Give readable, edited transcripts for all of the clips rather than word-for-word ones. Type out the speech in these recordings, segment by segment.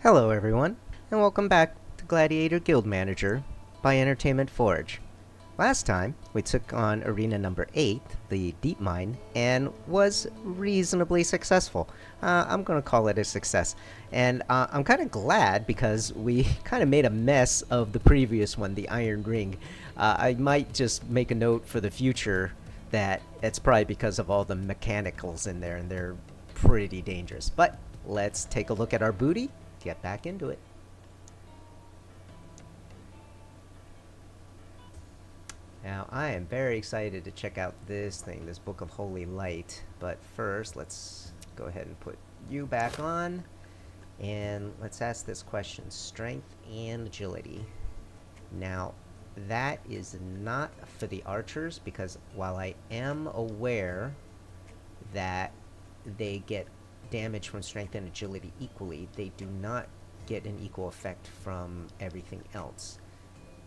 Hello, everyone, and welcome back to Gladiator Guild Manager by Entertainment Forge. Last time, we took on arena number 8, the Deep Mine, and was reasonably successful. I'm going to call it a success. And I'm kind of glad because we kind of made a mess of the previous one, the Iron Ring. I might just make a note for the future that it's probably because of all the mechanicals in there, and they're pretty dangerous. But let's take a look at our booty, get back into it. Now, I am very excited to check out this thing, this Book of Holy Light. But first, let's go ahead and put you back on. And let's ask this question. Strength and agility. Now, that is not for the archers, because while I am aware that they get damage from strength and agility equally, they do not get an equal effect from everything else.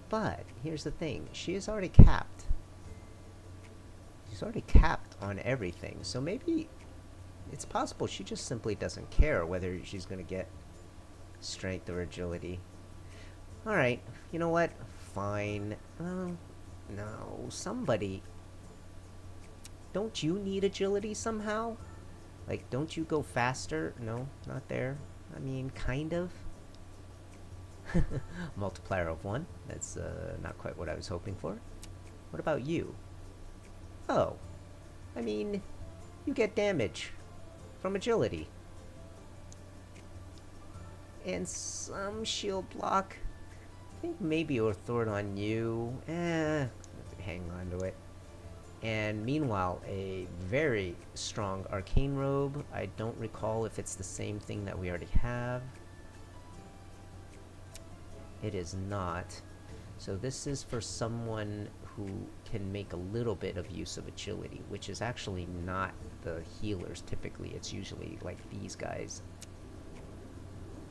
But here's the thing, she is already capped. She's already capped on everything, so maybe it's possible she just simply doesn't care whether she's gonna get strength or agility. Alright, you know what? Fine. No, somebody. Don't you need agility somehow? Like, don't you go faster? No, not there. I mean, kind of. Multiplier of 1. That's not quite what I was hoping for. What about you? Oh, I mean, you get damage from agility. And some shield block. I think maybe a throw it on you. Hang on to it. And meanwhile, a very strong arcane robe. I don't recall if it's the same thing that we already have. It is not. So this is for someone who can make a little bit of use of agility, which is actually not the healers typically. It's usually like these guys.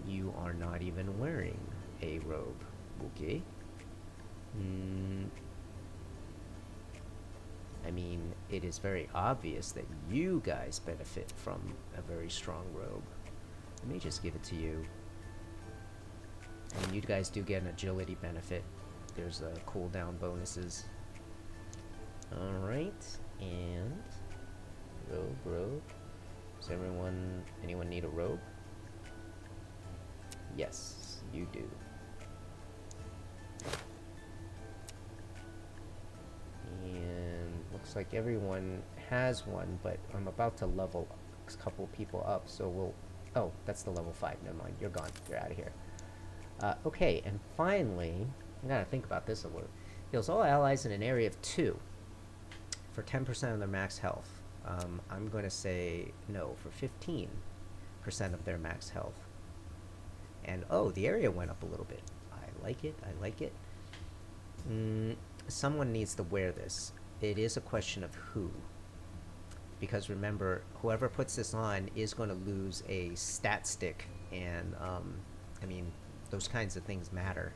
You are not even wearing a robe. Okay. I mean, it is very obvious that you guys benefit from a very strong robe. Let me just give it to you. And you guys do get an agility benefit. There's cooldown bonuses. Alright, and robe. Does anyone need a robe? Yes, you do. And looks like everyone has one, but I'm about to level a couple people up, so we'll... Oh, that's the level 5. Never mind. You're gone. You're out of here. Okay, and finally, I gotta think about this a little. Heals all allies in an area of 2 for 10% of their max health. I'm going to say no for 15% of their max health. And oh, the area went up a little bit. I like it. I like it. Someone needs to wear this. It is a question of who. Because remember, whoever puts this on is going to lose a stat stick. And, I mean, those kinds of things matter.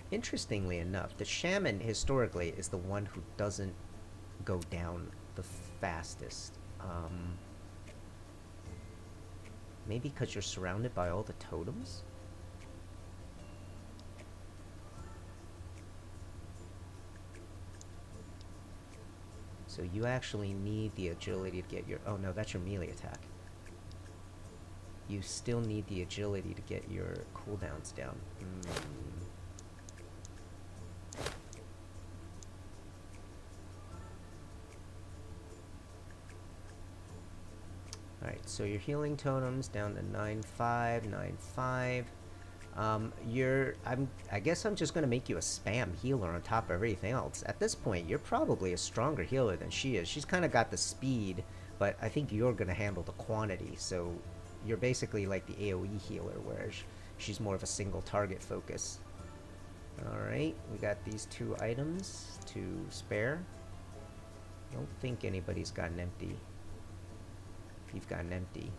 Interestingly enough, the shaman historically is the one who doesn't go down the fastest. Maybe because you're surrounded by all the totems? So you actually need the agility to get your... Oh no, that's your melee attack. You still need the agility to get your cooldowns down. Alright, so your healing totems down to 9-5, 9-5. I guess I'm just gonna make you a spam healer on top of everything else. At this point, you're probably a stronger healer than she is. She's kind of got the speed, but I think you're gonna handle the quantity, so you're basically like the AoE healer, whereas she's more of a single target focus. Alright, we got these 2 items to spare. I don't think anybody's got an empty. You've got an empty.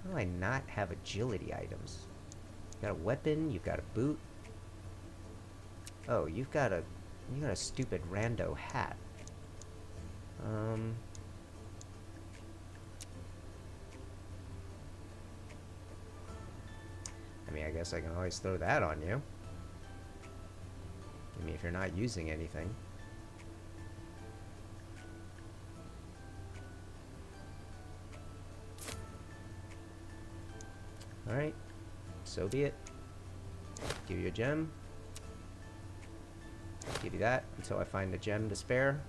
How do I not have agility items? You got a weapon, you've got a boot. Oh, you've got a stupid rando hat. I mean, I guess I can always throw that on you. I mean, if you're not using anything. Alright. So be it. Give you a gem. Give you that until I find a gem to spare.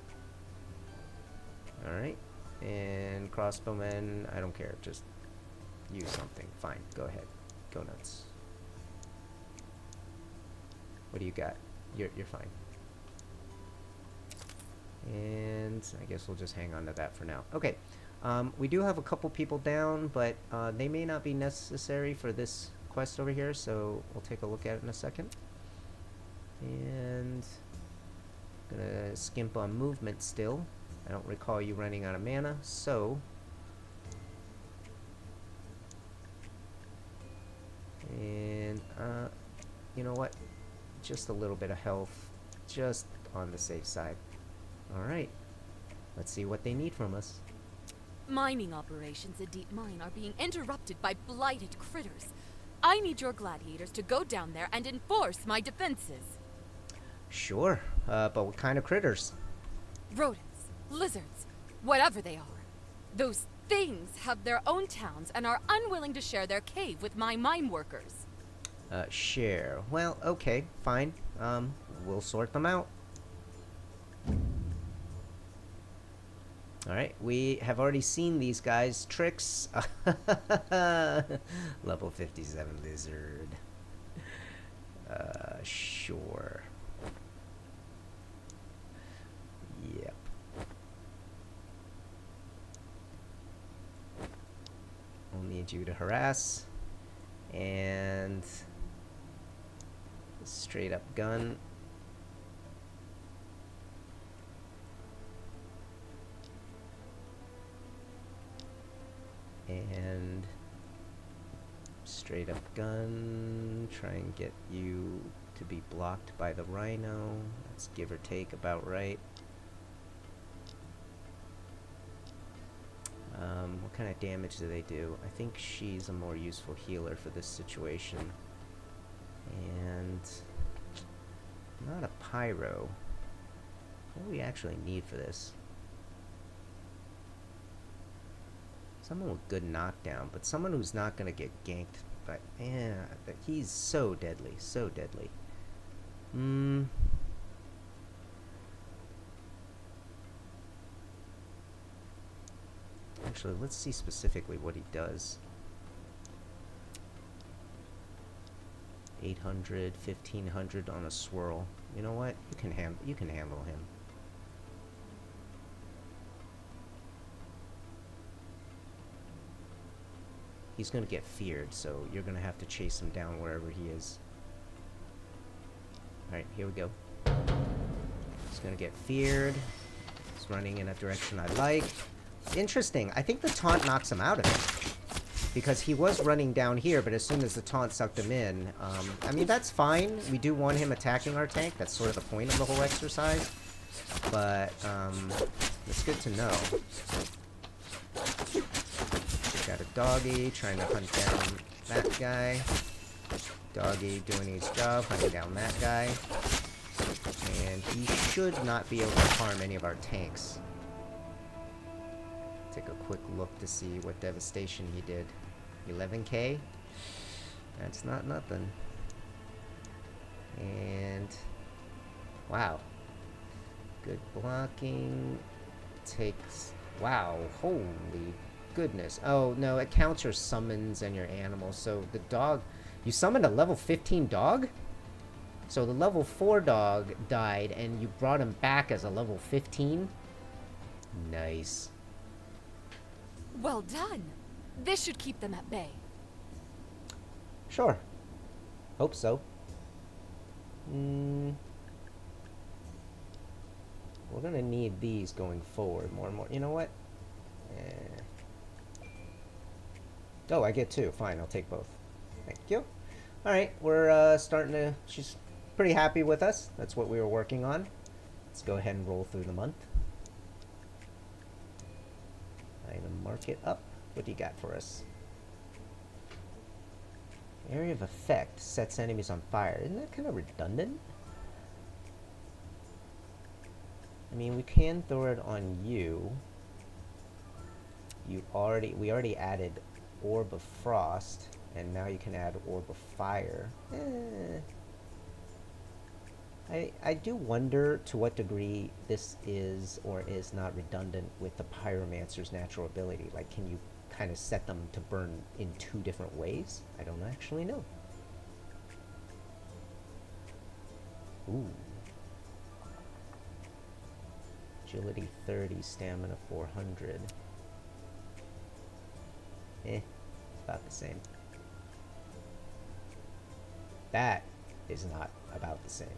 Alright. And crossbowmen, I don't care. Just use something. Fine. Go ahead. Go nuts. What do you got? You're fine. And I guess we'll just hang on to that for now. Okay. We do have a couple people down, but they may not be necessary for this quest over here, so we'll take a look at it in a second. And gonna skimp on movement still. I don't recall you running out of mana, so and you know what? Just a little bit of health, just on the safe side. Alright. Let's see what they need from us. Mining operations in Deep Mine are being interrupted by blighted critters. I need your gladiators to go down there and enforce my defenses. Sure, but what kind of critters? Rodents, lizards, whatever they are. Those things have their own towns and are unwilling to share their cave with my mine workers. Share. Well, okay, fine. We'll sort them out. Alright, we have already seen these guys' tricks. Level 57 lizard. Sure. Yep. We'll need you to harass. And straight up gun. And straight up gun. Try and get you to be blocked by the rhino. That's give or take about right. What kind of damage do they do? I think she's a more useful healer for this situation. And not a pyro. What do we actually need for this? Someone with good knockdown, but someone who's not gonna get ganked. But yeah, he's so deadly, so deadly. Actually, let's see specifically what he does. 800, 1500 on a swirl. You know what? You can handle him. He's gonna get feared, so you're gonna have to chase him down wherever he is. Alright, here we go. He's gonna get feared. He's running in a direction I like. Interesting. I think the taunt knocks him out of it. Because he was running down here, but as soon as the taunt sucked him in, I mean, that's fine. We do want him attacking our tank. That's sort of the point of the whole exercise. But, it's good to know. Got a doggy trying to hunt down that guy. Doggy doing his job, hunting down that guy. And he should not be able to harm any of our tanks. Take a quick look to see what devastation he did. 11k? That's not nothing. And wow. Good blocking. Takes, wow, holy goodness. Oh no, it counts your summons and your animals. So the dog, you summoned a level 15 dog? So the level 4 dog died and you brought him back as a level 15? Nice. Well done. This should keep them at bay. Sure. Hope so. We're gonna need these going forward more and more. You know what? Oh, I get two. Fine, I'll take both. Thank you. Alright, we're starting to... She's pretty happy with us. That's what we were working on. Let's go ahead and roll through the month. even mark it up. What do you got for us? Area of effect sets enemies on fire. Isn't that kind of redundant? I mean, we can throw it on you. We already added Orb of Frost, and now you can add Orb of Fire. I do wonder to what degree this is or is not redundant with the Pyromancer's natural ability. Like, can you kind of set them to burn in 2 different ways? I don't actually know. Ooh. Agility 30, stamina 400. It's about the same. That is not about the same.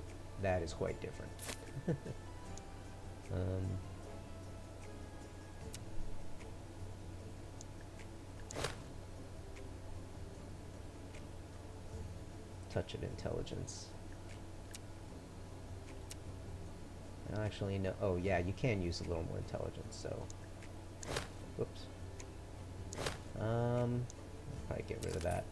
That is quite different. Touch of intelligence. I don't actually know. Oh yeah, you can use a little more intelligence, so. Whoops. I'll probably get rid of that.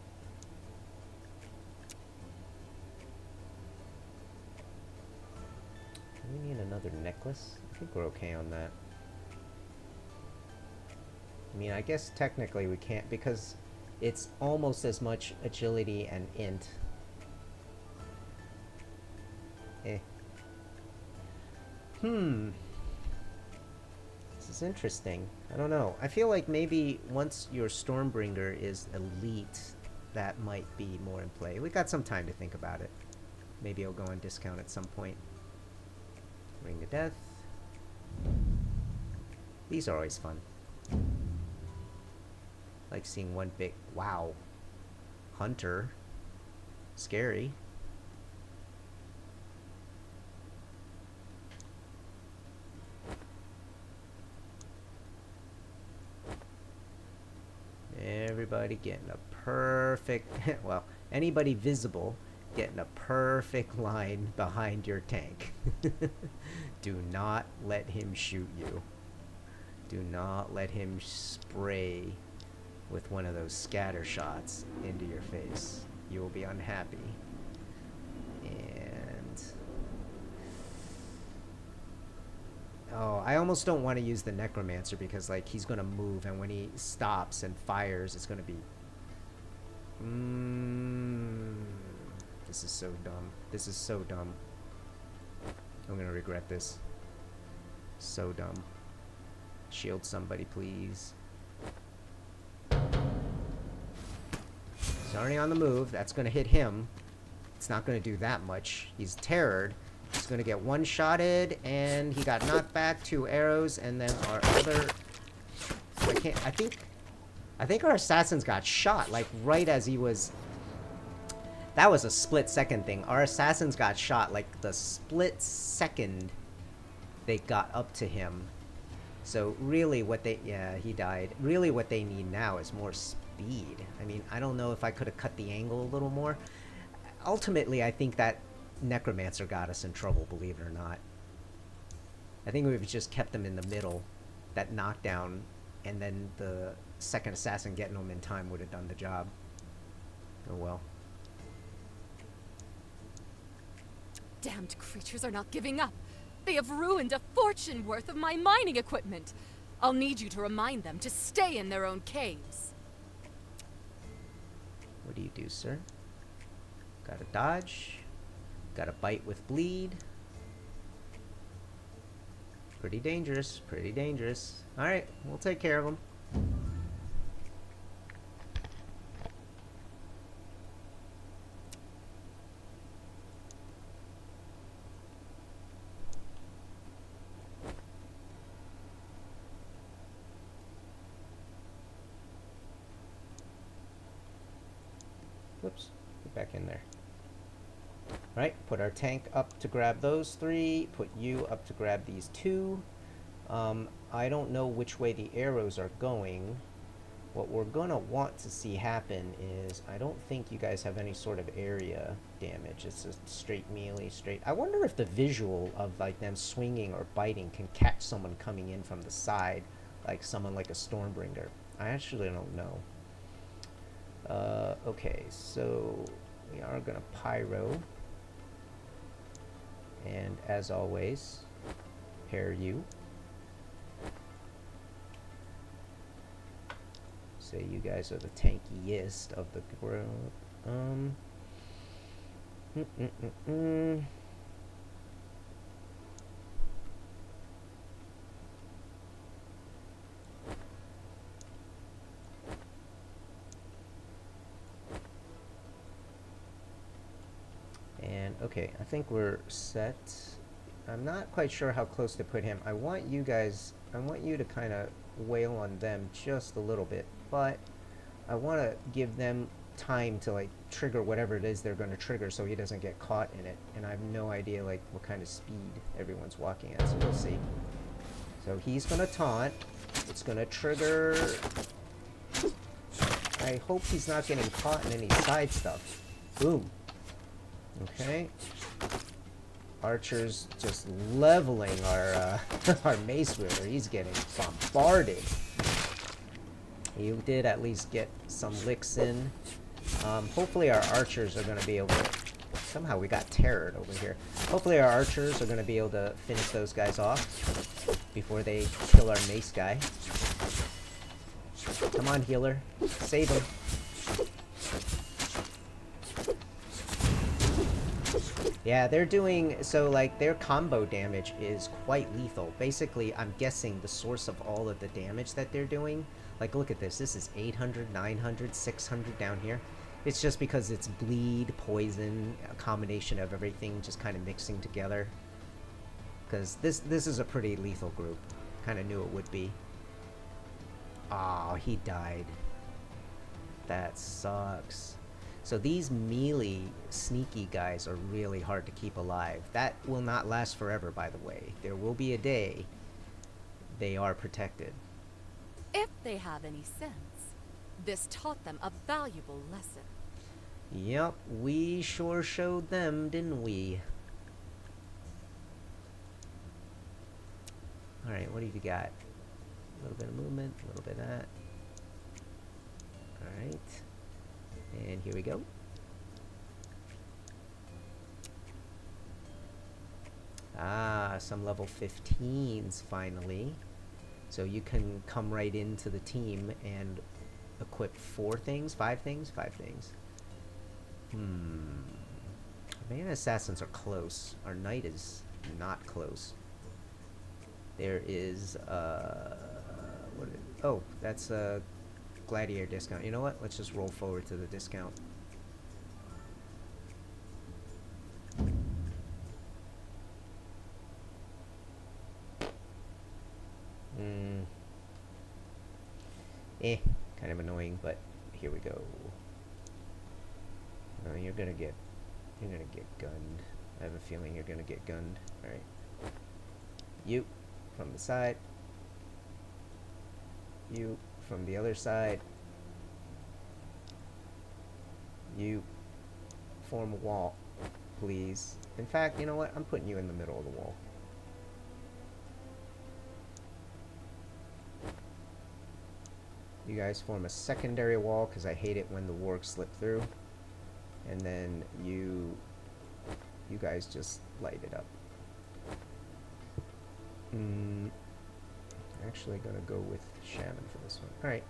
Do we need another necklace? I think we're okay on that. I mean, I guess technically we can't because it's almost as much agility and int. This is interesting. I don't know. I feel like maybe once your Stormbringer is elite, that might be more in play. We got some time to think about it. Maybe it'll go on discount at some point. Ring of Death. These are always fun. Like seeing one big... Wow. Hunter. Scary. Everybody getting a perfect... well, anybody visible getting a perfect line behind your tank. Do not let him shoot you. Do not let him spray with one of those scatter shots into your face. You will be unhappy. And... oh, I almost don't want to use the Necromancer because, like, he's going to move, and when he stops and fires, it's going to be... This is so dumb. This is so dumb. I'm going to regret this. So dumb. Shield somebody, please. He's already on the move. That's going to hit him. It's not going to do that much. He's terrored. He's going to get one-shotted, and he got knocked back 2 arrows, and then our other... I think our assassins got shot, like, right as he was... That was a split-second thing. Our assassins got shot, like, the split second they got up to him. So, really, what they... yeah, he died. Really, what they need now is more speed. I mean, I don't know if I could have cut the angle a little more. Ultimately, I think that Necromancer got us in trouble, believe it or not. I think we've just kept them in the middle. That knockdown, and then the second assassin getting them in time would have done the job. Oh well. Damned creatures are not giving up. They have ruined a fortune worth of my mining equipment. I'll need you to remind them to stay in their own caves. What do you do, sir? Got a dodge. Got a bite with bleed. Pretty dangerous. Pretty dangerous. Alright, we'll take care of them. Whoops. Get back in there. Alright, put our tank up to grab those 3. Put you up to grab these 2. I don't know which way the arrows are going. What we're gonna want to see happen is, I don't think you guys have any sort of area damage. It's a straight melee, straight... I wonder if the visual of, like, them swinging or biting can catch someone coming in from the side like someone like a Stormbringer. I actually don't know. Okay, so we are gonna pyro, and as always, pair you. Say you guys are the tankiest of the group. And okay, I think we're set. I'm not quite sure how close to put him. I want you to kind of wail on them just a little bit, but I want to give them time to like trigger whatever it is they're going to trigger so he doesn't get caught in it. And I have no idea like what kind of speed everyone's walking at, so we'll see. So he's going to taunt. It's going to trigger. I hope he's not getting caught in any side stuff. Boom. Okay. Archer's just leveling our our mace wielder. He's getting bombarded. He did at least get some licks in. Hopefully our archers are going to be able to... Somehow we got terrored over here. Hopefully our archers are going to be able to finish those guys off before they kill our mace guy. Come on, healer. Save him. Yeah, they're doing... So, like, their combo damage is quite lethal. Basically, I'm guessing the source of all of the damage that they're doing... Like, look at this. This is 800, 900, 600 down here. It's just because it's bleed, poison, a combination of everything just kind of mixing together. Because this is a pretty lethal group. Kind of knew it would be. Oh, he died. That sucks. So these melee sneaky guys are really hard to keep alive. That will not last forever, by the way. There will be a day they are protected. If they have any sense, this taught them a valuable lesson. Yep, we sure showed them, didn't we? Alright, what have you got? A little bit of movement, a little bit of that. Alright. And here we go. Ah, some level 15s finally. So you can come right into the team and equip 5 things? 5 things? Man, assassins are close. Our knight is not close. There is, what is it? Oh, that's a Gladiator discount. You know what? Let's just roll forward to the discount. Kind of annoying, but here we go. You're gonna get gunned. I have a feeling you're gonna get gunned. All right. You from the side. You from the other side. You form a wall, please. In fact, you know what? I'm putting you in the middle of the wall. You guys form a secondary wall, because I hate it when the wargs slip through. And then you guys just light it up. Actually gonna go with Shaman for this one. Alright.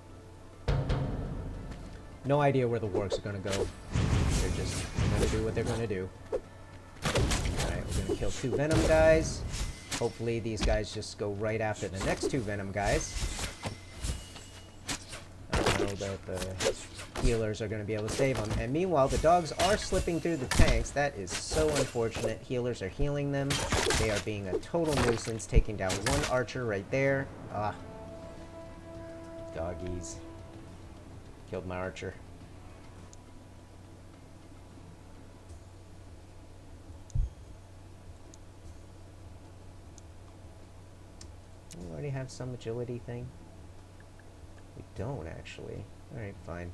No idea where the wargs are gonna go. They're just gonna do what they're gonna do. Alright, we're gonna kill 2 Venom guys. Hopefully these guys just go right after the next 2 Venom guys. I know that the healers are going to be able to save them. And meanwhile, the dogs are slipping through the tanks. That is so unfortunate. Healers are healing them. They are being a total nuisance, taking down 1 archer right there. Ah. Doggies. Killed my archer. We already have some agility thing. We don't, actually. Alright, fine.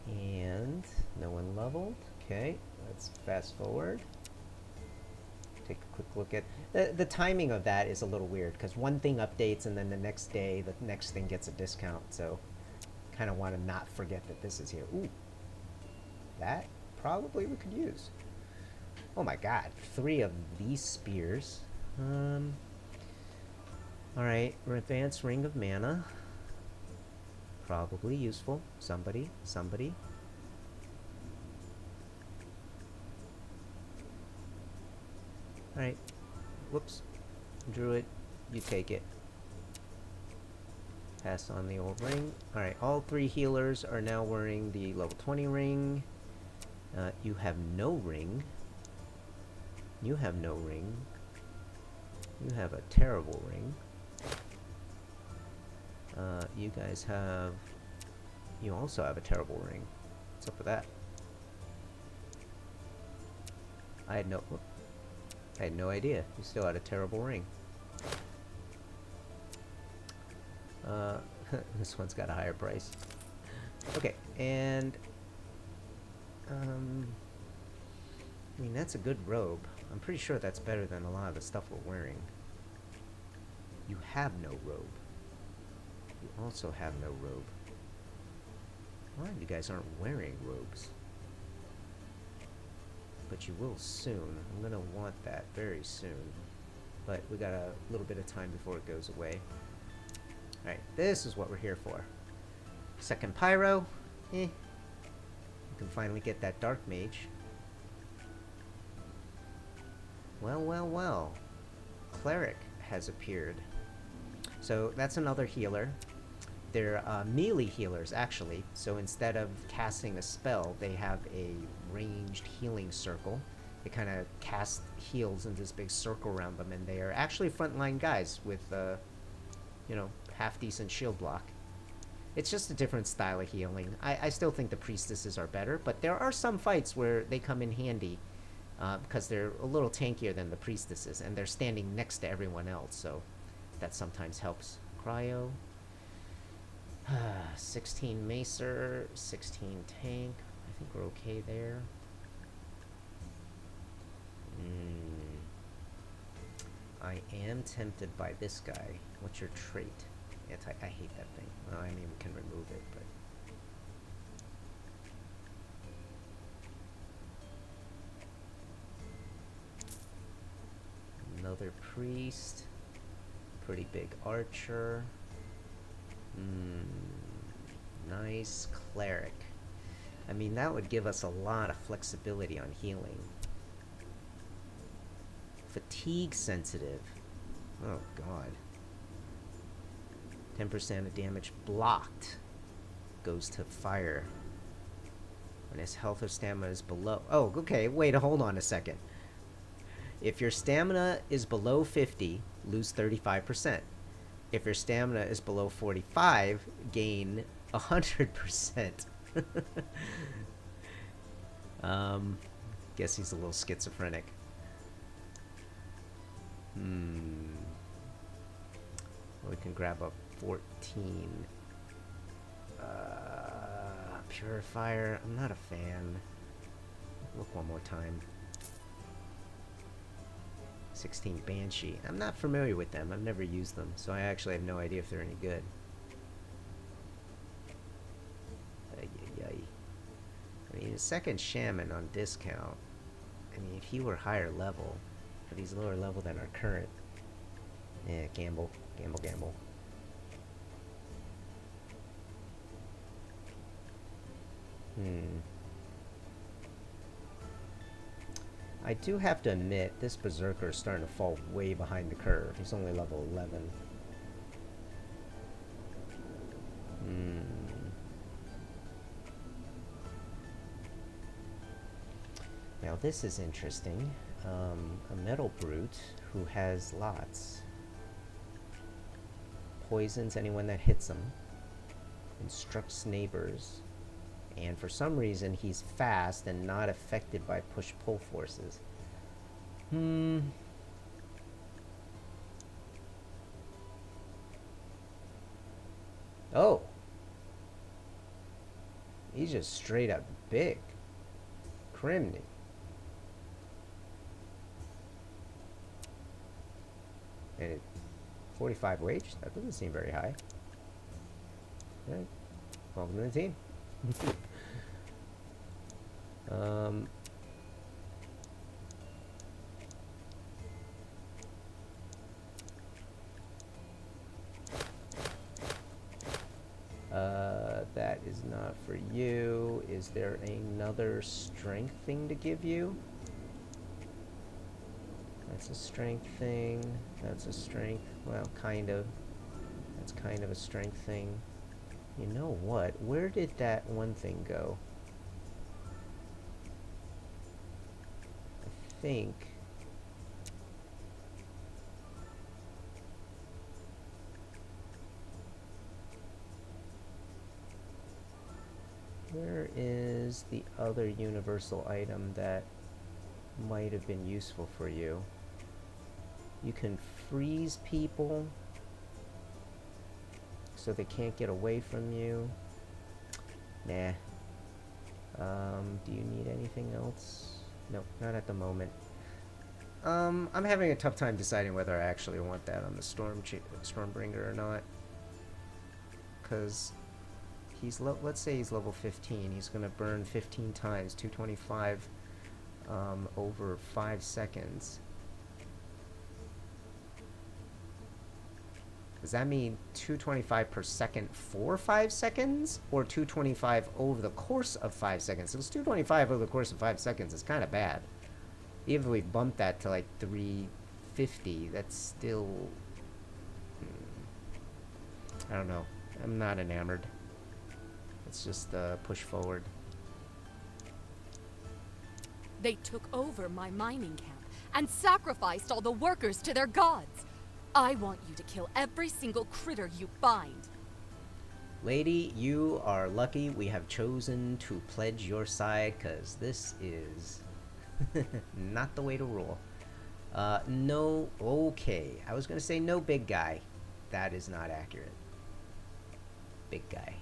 And no one leveled. Okay, let's fast forward. take a quick look at the timing of that is a little weird because one thing updates and then the next day the next thing gets a discount. So kind of want to not forget that this is here. Ooh, that probably we could use. Oh my god, 3 of these spears. Alright, advanced ring of mana. Probably useful. Somebody. Alright. Whoops. Druid, you take it. Pass on the old ring. Alright, all 3 healers are now wearing the level 20 ring. You have no ring. You have no ring. You have a terrible ring. You guys have... You also have a terrible ring. What's up with that? I had no idea. You still had a terrible ring. This one's got a higher price. Okay, and... I mean, that's a good robe. I'm pretty sure that's better than a lot of the stuff we're wearing. You have no robe. You also have no robe. A lot of you guys aren't wearing robes. But you will soon. I'm gonna want that very soon. But we got a little bit of time before it goes away. Alright, this is what we're here for. Second pyro. You can finally get that dark mage. Well. Cleric has appeared. So that's another healer. They're melee healers, actually. So instead of casting a spell, they have a ranged healing circle. They kind of cast heals in this big circle around them, and they are actually frontline guys with, you know, half-decent shield block. It's just a different style of healing. I still think the priestesses are better, but there are some fights where they come in handy because they're a little tankier than the priestesses, and they're standing next to everyone else, so that sometimes helps. Cryo. 16 Macer, 16 Tank. I think we're okay there. I am tempted by this guy. What's your trait? I hate that thing. Well, I mean, we can remove it, but... Another priest. Pretty big archer. Nice cleric. I mean, that would give us a lot of flexibility on healing. Fatigue sensitive. Oh god. 10% of damage blocked goes to fire when his health or stamina is below. Oh, okay. Wait, hold on a second. If your stamina is below 50, lose 35%. If your stamina is below 45, gain 100%. Guess he's a little schizophrenic. We can grab a 14. Purifier. I'm not a fan. Look one more time. 16 Banshee. I'm not familiar with them. I've never used them, so I actually have no idea if they're any good. I mean, a second Shaman on discount. I mean, if he were higher level, but he's lower level than our current. Yeah, gamble. I do have to admit, this Berserker is starting to fall way behind the curve. He's only level 11. Now this is interesting. A Metal Brute who has lots. Poisons anyone that hits him. Instructs neighbors. And for some reason, he's fast and not affected by push-pull forces. Oh. He's just straight up big. Criminy. And 45 wage? That doesn't seem very high. Alright. Welcome to the team. um... that is not for you. Is there another strength thing to give you? That's a strength thing. That's a strength. Well, kind of. That's kind of a strength thing. You know what? Where did that one thing go? I think... Where is the other universal item that might have been useful for you? You can freeze people so they can't get away from you. Nah. Do you need anything else? Nope, not at the moment. I'm having a tough time deciding whether I actually want that on the Stormbringer or not. Because he's let's say he's level 15. He's gonna burn 15 times, 225 over 5 seconds. Does that mean 225 per second for 5 seconds? Or 225 over the course of 5 seconds? Because 225 over the course of 5 seconds is kind of bad. Even if we bump that to like 350, that's still... I don't know. I'm not enamored. Let's just push forward. They took over my mining camp and sacrificed all the workers to their gods. I want you to kill every single critter you find. Lady, you are lucky we have chosen to pledge your side, because this is not the way to rule. No, okay. I was going to say no big guy. That is not accurate. Big guy.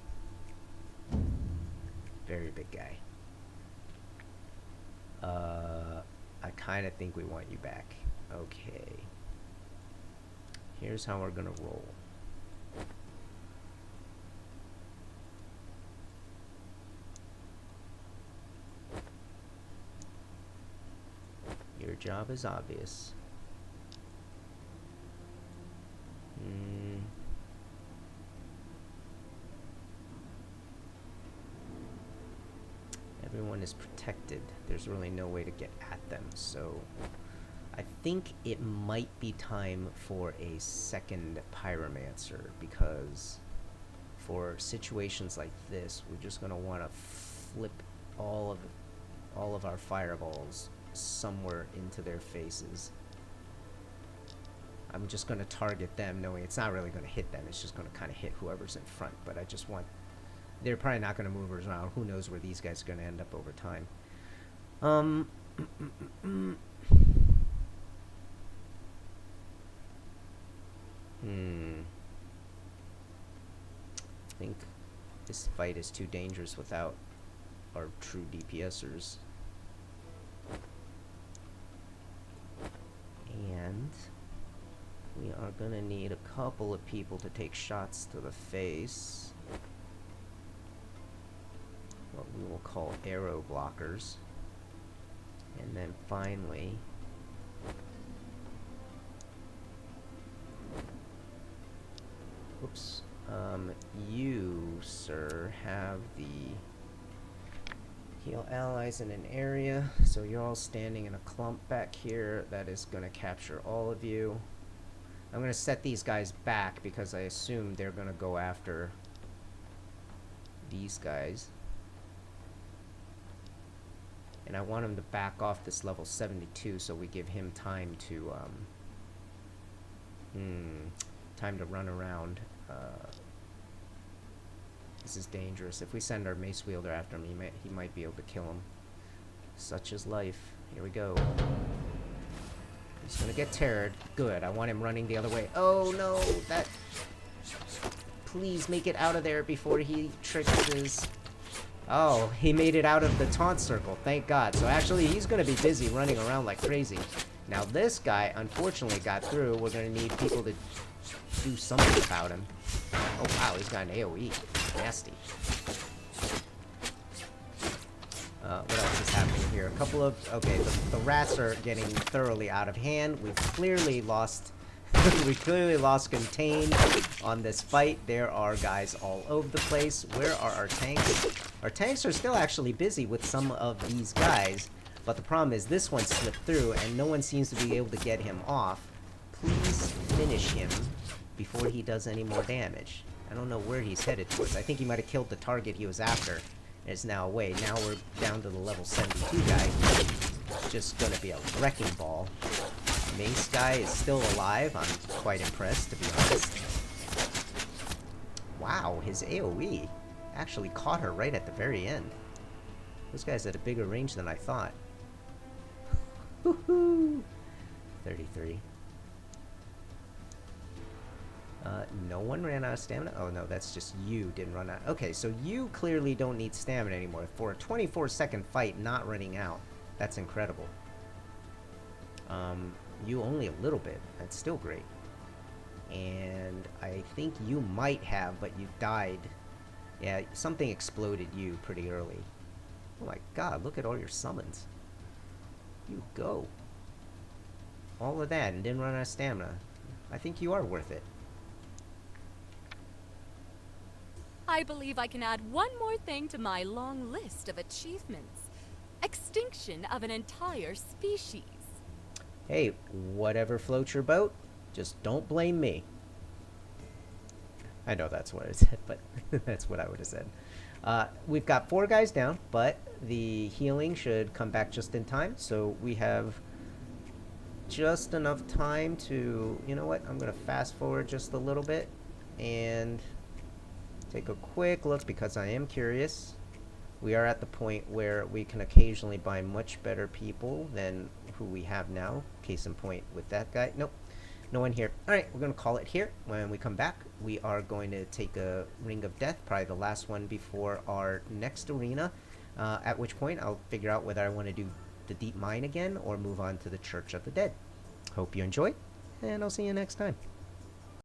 Very big guy. I kind of think we want you back. Okay. Here's how we're gonna roll. Your job is obvious. Everyone is protected. There's really no way to get at them, so I think it might be time for a second pyromancer, because for situations like this, we're just gonna want to flip all of our fireballs somewhere into their faces. I'm just gonna target them, knowing it's not really gonna hit them. It's just gonna kind of hit whoever's in front. But I just want. They're probably not gonna move around. Who knows where these guys are gonna end up over time? I think this fight is too dangerous without our true DPSers. And we are gonna need a couple of people to take shots to the face. What we will call arrow blockers. And then finally, whoops, you, sir, have the heal allies in an area, so you're all standing in a clump back here. That is going to capture all of you. I'm going to set these guys back because I assume they're going to go after these guys. And I want him to back off this level 72 so we give him time to time to run around. This is dangerous. If we send our mace wielder after him, he might be able to kill him. Such is life. Here we go. He's gonna get teared. Good. I want him running the other way. Oh no! That. Please make it out of there before he tricks his. Oh, he made it out of the taunt circle. Thank God. So actually, he's gonna be busy running around like crazy. Now this guy, unfortunately, got through. We're going to need people to do something about him. Oh, wow, he's got an AoE. Nasty. What else is happening here? A couple of... Okay, the rats are getting thoroughly out of hand. We've clearly lost... we clearly lost contain on this fight. There are guys all over the place. Where are our tanks? Our tanks are still actually busy with some of these guys. But the problem is this one slipped through and no one seems to be able to get him off. Please finish him before he does any more damage. I don't know where he's headed towards. I think he might have killed the target he was after. Is now away. Now we're down to the level 72 guy. It's just gonna be a wrecking ball. Mace guy is still alive. I'm quite impressed, to be honest. Wow, his AoE actually caught her right at the very end. This guy's at a bigger range than I thought. Woohoo! 33. No one ran out of stamina? Oh no, that's just you didn't run out. Okay, so you clearly don't need stamina anymore. For a 24-second fight not running out, that's incredible. You only a little bit. That's still great. And I think you might have, but you died. Yeah, something exploded you pretty early. Oh my god, look at all your summons. You go. All of that and didn't run out of stamina. I think you are worth it. I believe I can add one more thing to my long list of achievements. Extinction of an entire species. Hey, whatever floats your boat, just don't blame me. I know that's what I said, but that's what I would have said. We've got 4 guys down, but the healing should come back just in time. So we have just enough time to... You know what? I'm going to fast forward just a little bit and take a quick look because I am curious. We are at the point where we can occasionally buy much better people than who we have now. Case in point with that guy. Nope. No one here. Alright, we're going to call it here. When we come back, we are going to take a Ring of Death, probably the last one before our next arena, at which point I'll figure out whether I want to do the Deep Mine again or move on to the Church of the Dead. Hope you enjoyed, and I'll see you next time.